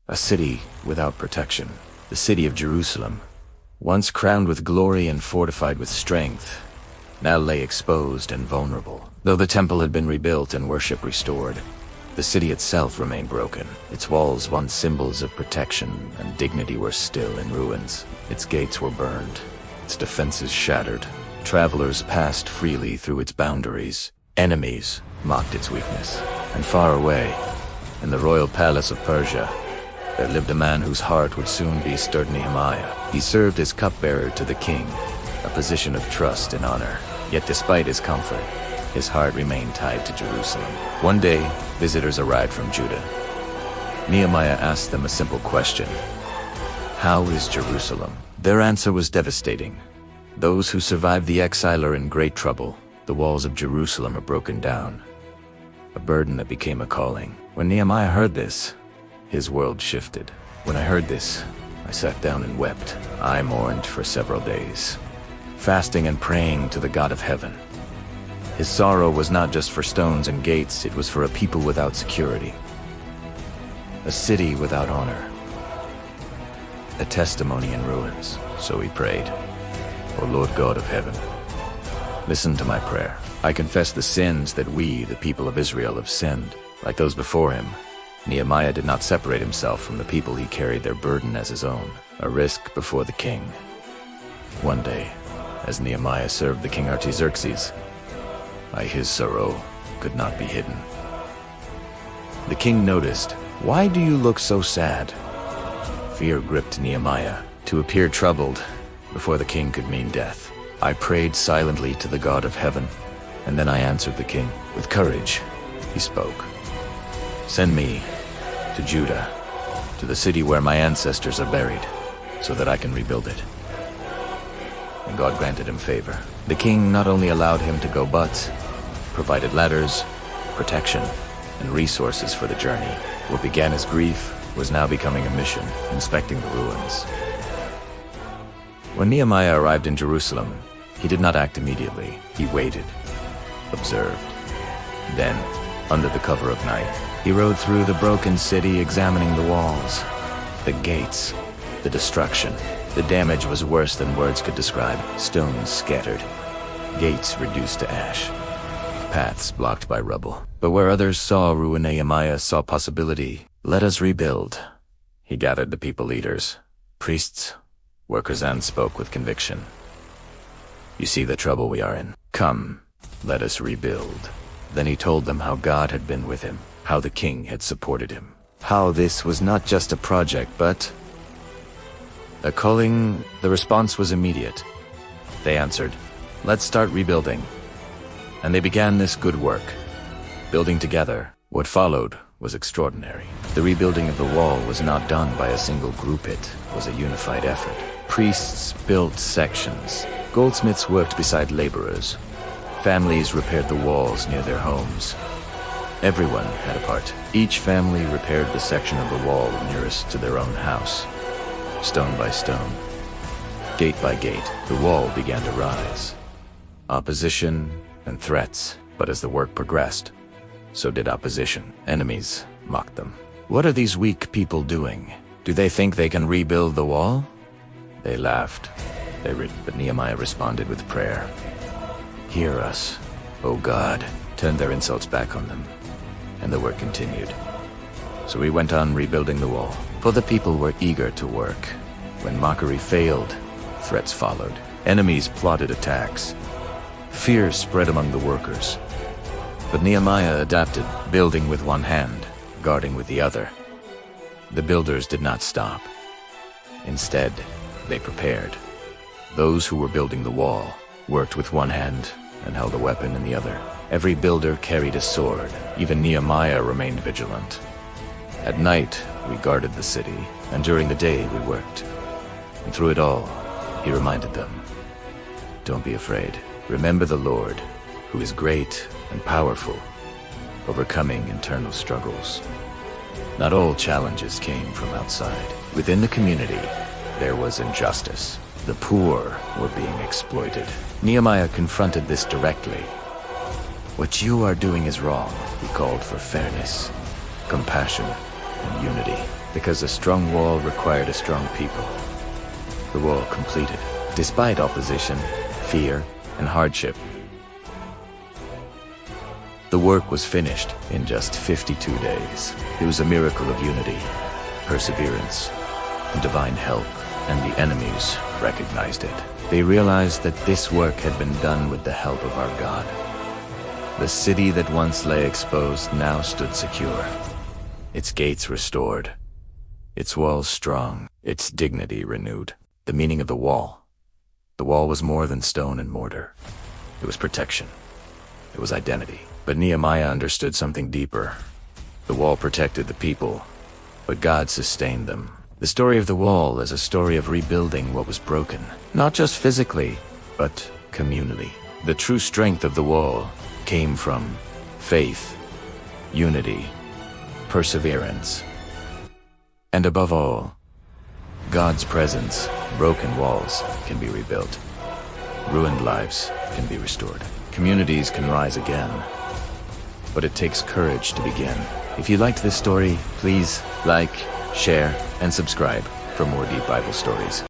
A city without protection. The city of Jerusalem, once crowned with glory and fortified with strength, now lay exposed and vulnerable. Though the temple had been rebuilt and worship restored, the city itself remained broken. Its walls, once symbols of protection and dignity, were still in ruins. Its gates were burned, its defenses shattered. Travelers passed freely through its boundaries. Enemies mocked its weakness. And far away, in the royal palace of Persia, there lived a man whose heart would soon be stirred. Nehemiah. He served as cupbearer to the king, a position of trust and honor. Yet despite his comfort, his heart remained tied to Jerusalem. One day, visitors arrived from Judah. Nehemiah asked them a simple question: "How is Jerusalem?" Their answer was devastating. "Those who survived the exile are in great trouble. The walls of Jerusalem are broken down." A burden that became a calling. When Nehemiah heard this, his world shifted. "When I heard this, I sat down and wept. I mourned for several days, fasting and praying to the God of heaven." His sorrow was not just for stones and gates, it was for a people without security, a city without honor, a testimony in ruins. So he prayed, "O Lord God of heaven, listen to my prayer. I confess the sins that we, the people of Israel, have sinned." Like those before him, Nehemiah did not separate himself from the people. He carried their burden as his own, a risk before the king. One day, as Nehemiah served the king Artaxerxes, his sorrow could not be hidden. The king noticed. "Why do you look so sad?" Fear gripped Nehemiah. To appear troubled before the king could mean death. "I prayed silently to the God of heaven, and then I answered the king. With courage, he spoke. Send me to Judah, to the city where my ancestors are buried, so that I can rebuild it." And God granted him favor. The king not only allowed him to go, but provided ladders, protection, and resources for the journey. What began as grief was now becoming a mission, inspecting the ruins. When Nehemiah arrived in Jerusalem, he did not act immediately. He waited, observed. Then, under the cover of night, he rode through the broken city, examining the walls, the gates, the destruction. The damage was worse than words could describe. Stones scattered, gates reduced to ash, paths blocked by rubble. But where others saw ruin, Nehemiah saw possibility. "Let us rebuild." He gathered the people leaders, priests, workers, and spoke with conviction. "You see the trouble we are in. Come, let us rebuild." Then he told them how God had been with him, how the king had supported him, how this was not just a project, but a calling. The response was immediate. They answered, "Let's start rebuilding." And they began this good work, building together. What followed was extraordinary. The rebuilding of the wall was not done by a single group. It was a unified effort. Priests built sections. Goldsmiths worked beside laborers. Families repaired the walls near their homes. Everyone had a part. Each family repaired the section of the wall nearest to their own house. Stone by stone, gate by gate, the wall began to rise. Opposition and threats, but as the work progressed, so did opposition. Enemies mocked them. What are these weak people doing? Do they think they can rebuild the wall? They laughed. But Nehemiah responded with prayer. "Hear us, O God." Turned their insults back on them, and the work continued. So we went on rebuilding the wall, for the people were eager to work. When mockery failed, threats followed. Enemies plotted attacks. Fear spread among the workers. But Nehemiah adapted, building with one hand, guarding with the other. The builders did not stop. Instead, they prepared. Those who were building the wall worked with one hand and held a weapon in the other. Every builder carried a sword. Even Nehemiah remained vigilant. At night, we guarded the city, and during the day we worked. And through it all, he reminded them, "Don't be afraid. Remember the Lord, who is great and powerful, overcoming internal struggles." Not all challenges came from outside. Within the community, there was injustice. The poor were being exploited. Nehemiah confronted this directly. "What you are doing is wrong." He called for fairness, compassion, and unity. Because a strong wall required a strong people. The wall completed, despite opposition, fear, and hardship. The work was finished in just 52 days. It was a miracle of unity, perseverance, and divine help, and the enemies recognized it. They realized that this work had been done with the help of our God. The city that once lay exposed now stood secure, its gates restored, its walls strong, its dignity renewed. The meaning of the wall. The wall was more than stone and mortar. It was protection. It was identity. But Nehemiah understood something deeper. The wall protected the people, but God sustained them. The story of the wall is a story of rebuilding what was broken, not just physically, but communally. The true strength of the wall came from faith, unity, perseverance, and above all, God's presence. Broken walls can be rebuilt. Ruined lives can be restored. Communities can rise again. But it takes courage to begin. If you liked this story, please like, share, and subscribe for more deep Bible stories.